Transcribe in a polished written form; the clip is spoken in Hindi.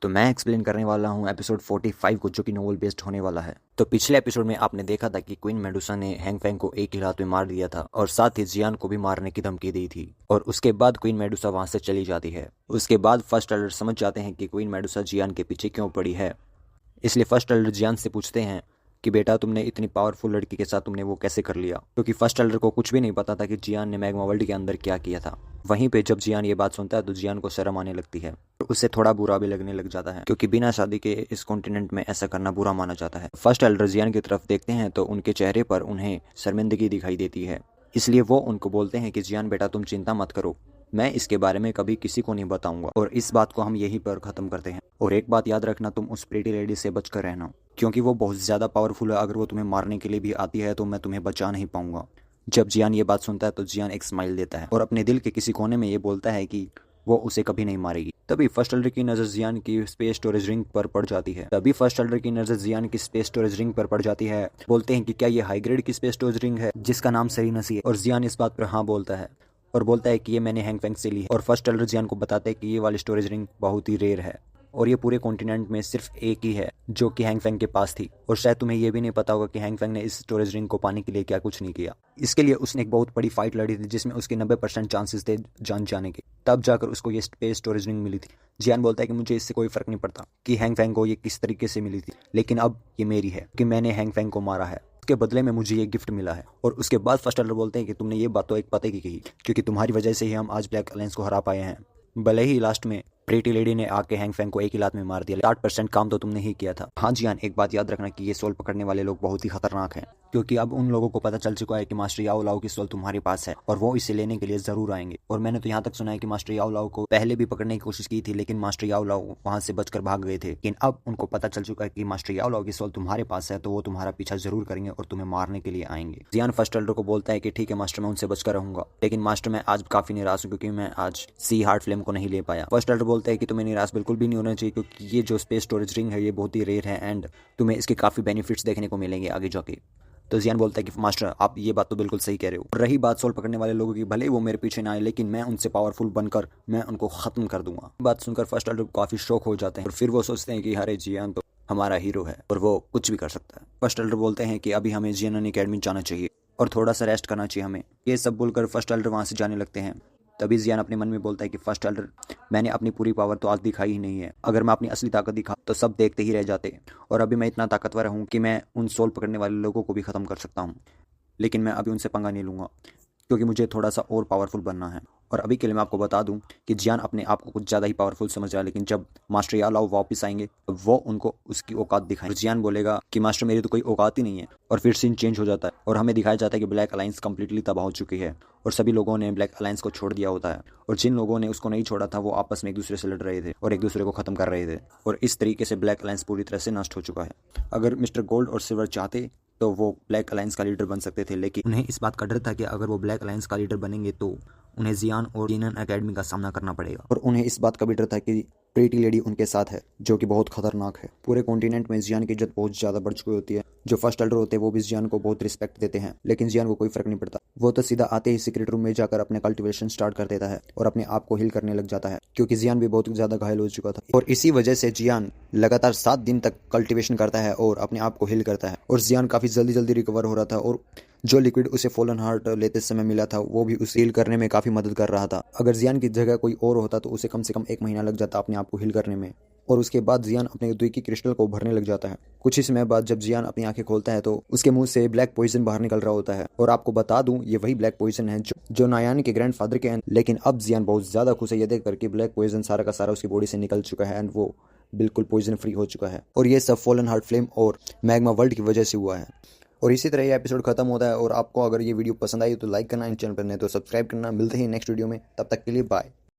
तो मैं एक्सप्लेन करने वाला हूँ एपिसोड 45 को, जो कि नोवेल बेस्ड होने वाला है। तो पिछले एपिसोड में आपने देखा था कि क्वीन मेडुसा ने हैंग फैंग को एक ही रात में मार दिया था और साथ ही जियान को भी मारने की धमकी दी थी। और उसके बाद क्वीन मेडुसा वहां से चली जाती है। उसके बाद फर्स्ट एल्डर समझ जाते हैं कि क्वीन मेडुसा जियान के पीछे क्यों पड़ी है। इसलिए फर्स्ट एल्डर जियान से पूछते हैं कि बेटा, तुमने इतनी पावरफुल लड़की के साथ तुमने वो कैसे कर लिया, क्योंकि फर्स्ट एल्डर को कुछ भी नहीं पता था कि जियान ने मैग्मा वर्ल्ड के अंदर क्या किया था। वहीं पे जब जियान ये बात सुनता है तो जियान को शर्म आने लगती है और उसे थोड़ा बुरा भी लगने लग जाता है, क्योंकि बिना शादी के इस कॉन्टिनेंट में ऐसा करना बुरा माना जाता है। फर्स्ट एल्डर जियान की तरफ देखते हैं तो उनके चेहरे पर उन्हें शर्मिंदगी दिखाई देती है। इसलिए वो उनको बोलते हैं कि जियान बेटा, तुम चिंता मत करो, मैं इसके बारे में कभी किसी को नहीं बताऊंगा। और इस बात को हम यहीं पर खत्म करते हैं। और एक बात याद रखना, तुम उस प्रीटी लेडी से बचकर रहना, क्योंकि वो बहुत ज्यादा पावरफुल है। अगर वो तुम्हें मारने के लिए भी आती है तो मैं तुम्हें बचा नहीं पाऊंगा। जब जियान ये बात सुनता है तो जियान एक स्माइल देता है और अपने दिल के किसी कोने में ये बोलता है कि वो उसे कभी नहीं मारेगी। तभी फर्स्ट एल्डर की नजर जियान की स्पेस स्टोरेज रिंग पर पड़ जाती है। बोलते हैं कि क्या ये हाई ग्रेड की स्पेस स्टोरेज रिंग है जिसका नाम सेरेनसी है। और जियान इस बात पर हाँ बोलता है और बोलता है कि ये मैंने हैंग फैंग से ली है। और फर्स्ट एल्डर जियान को बताते हैं कि ये वाली स्टोरेज रिंग बहुत ही रेयर है और ये पूरे कॉन्टिनेंट में सिर्फ एक ही है जो कि हैंग फैंग के पास थी। और शायद तुम्हें ये भी नहीं पता होगा कि हैंग फैंग ने इस स्टोरेज रिंग को पाने के लिए क्या कुछ नहीं किया। इसके लिए उसने एक बहुत बड़ी फाइट लड़ी थी जिसमें उसके 90% चांसेस थे जान जाने के, तब जाकर उसको ये स्पेस स्टोरेज रिंग मिली थी। जियान बोलता है कि मुझे इससे कोई फर्क नहीं पड़ता कि हैंग फैंग को ये किस तरीके से मिली थी, लेकिन अब ये मेरी है कि मैंने हैंग फैंग को मारा है, उसके बदले में मुझे ये गिफ्ट मिला है। और उसके बाद फर्स्ट एल्डर बोलते हैं कि तुमने ये बात तो एक पते की कही, क्योंकि तुम्हारी वजह से ही हम आज ब्लैक अलायंस को हरा पाए हैं। भले ही लास्ट में प्रीटी लेडी ने आके हैंग फैंग को एक ही लात में मार दिया, 60% काम तो तुमने ही किया था। हाँ जियान, एक बात याद रखना कि ये सोल पकड़ने वाले लोग बहुत ही खतरनाक हैं, क्योंकि अब उन लोगों को पता चल चुका है कि मास्टर याओ लाओ की सोल तुम्हारे पास है और वो इसे लेने के लिए जरूर आएंगे। और मैंने तो यहाँ तक सुना है कि मास्टर याओ लाओ को पहले भी पकड़ने की कोशिश की थी, लेकिन मास्टर याओ लाओ वहां से बचकर भाग गए थे। लेकिन अब उनको पता चल चुका है कि मास्टर याओ लाओ की सोल तुम्हारे पास है, तो वो तुम्हारा पीछा जरूर करेंगे और तुम्हें मारने के लिए आएंगे। जियान फर्स्ट एल्डर को बोलता है कि ठीक है मास्टर, मैं उनसे बचकर रहूंगा, लेकिन मास्टर मैं आज काफी निराश हूँ क्योंकि मैं आज सी हार्ट फ्लेम को नहीं ले पाया। फर्स्ट एल्डर बोलता है कि तुम्हें निराश बिल्कुल भी नहीं होना चाहिए, क्योंकि ये जो स्पेस स्टोरेज रिंग है ये बहुत ही रेयर है एंड तुम्हें इसके काफी बेनिफिट्स देखने को मिलेंगे आगे जाके। तो जियान बोलता है कि मास्टर आप ये बात तो बिल्कुल सही कह रहे हो। रही बात सोल पकड़ने वाले लोगों की, भले ही वो मेरे पीछे ना आए, लेकिन मैं उनसे पावरफुल बनकर मैं उनको खत्म कर दूंगा। बात सुनकर फर्स्ट एल्डर काफी शौक हो जाते हैं और फिर वो सोचते हैं कि अरे जियान तो हमारा हीरो है और वो कुछ भी कर सकता है। फर्स्ट एल्डर बोलते हैं कि अभी हमें जियान अकेडमी जाना चाहिए और थोड़ा सा रेस्ट करना चाहिए हमें। ये सब बोलकर फर्स्ट एल्डर वहां से जाने लगते हैं। तभी जियान अपने मन में बोलता है कि फर्स्ट एल्डर, मैंने अपनी पूरी पावर तो आज दिखाई ही नहीं है। अगर मैं अपनी असली ताकत दिखा तो सब देखते ही रह जाते, और अभी मैं इतना ताकतवर हूँ कि मैं उन सोल पकड़ने वाले लोगों को भी खत्म कर सकता हूँ। लेकिन मैं अभी उनसे पंगा नहीं लूंगा क्योंकि मुझे थोड़ा सा और पावरफुल बनना है। और अभी के लिए मैं आपको बता दूं कि जियान अपने आप को कुछ ज़्यादा ही पावरफुल समझ रहा है, लेकिन जब मास्टर याओ लाओ वापस आएंगे तो वो उनको उसकी औकात दिखाएंगे। जियान बोलेगा कि मास्टर मेरी तो कोई औकात ही नहीं है। और फिर सीन चेंज हो जाता है और हमें दिखाया जाता है कि ब्लैक अलायंस कंप्लीटली तबाह हो चुकी है और सभी लोगों ने ब्लैक अलायंस को छोड़ दिया होता है। और जिन लोगों ने उसको नहीं छोड़ा था वो आपस में एक दूसरे से लड़ रहे थे और एक दूसरे को खत्म कर रहे थे। और इस तरीके से ब्लैक अलायंस पूरी तरह से नष्ट हो चुका है। अगर मिस्टर गोल्ड और सिल्वर चाहते तो वो ब्लैक अलायंस का लीडर बन सकते थे, लेकिन उन्हें इस बात का डर था कि अगर वो ब्लैक अलायंस का लीडर बनेंगे तो उन्हें जियान और जिनन एकेडमी का सामना करना पड़ेगा। और उन्हें इस बात का भी डर था कि प्रीटी लेडी उनके साथ है जो कि बहुत खतरनाक है। पूरे कॉन्टिनेंट में जियान की इज्जत बहुत ज्यादा बढ़ चुकी होती है। जो फर्स्ट एल्डर होते हैं वो भी जियान को बहुत रिस्पेक्ट देते हैं, लेकिन जियान को कोई फर्क नहीं पड़ता। वो तो सीधा आते ही सीक्रेट रूम में जाकर अपने कल्टिवेशन स्टार्ट कर देता है और अपने आप को हील करने लग जाता है, क्योंकि जियान भी बहुत ज्यादा घायल हो चुका था। और इसी वजह से जियान लगातार 7 दिन तक कल्टिवेशन करता है और अपने आप को हील करता है। और जियान काफी जल्दी जल्दी रिकवर हो रहा था और जो लिक्विड उसे फॉलन हार्ट लेते समय मिला था वो भी उसे हील करने में काफी मदद कर रहा था। अगर जियान की जगह कोई और होता तो उसे कम से कम 1 महीना लग जाता अपने आप को हील करने में। और उसके बाद जियान अपने द्विकी क्रिस्टल को भरने लग जाता है। कुछ ही समय बाद जब जियान अपनी आंखें खोलता है तो उसके मुंह से ब्लैक पॉइजन बाहर निकल रहा होता है। और आपको बता दूं, ये वही ब्लैक पॉइजन है जो नायान के ग्रैंडफादर के हैं। लेकिन अब जियान बहुत ज्यादा खुश है ये देख करके ब्लैक पॉइजन सारा का सारा उसकी बॉडी से निकल चुका है एंड वो बिल्कुल पॉइजन फ्री हो चुका है। और ये सब फॉलन हार्ट फ्लेम और मैग्मा वर्ल्ड की वजह से हुआ है। और इसी तरह ये एपिसोड खत्म होता है। और आपको अगर ये वीडियो पसंद आई तो लाइक करना, इन चैनल पर नहीं तो सब्सक्राइब करना। मिलते हैं नेक्स्ट वीडियो में, तब तक के लिए बाय।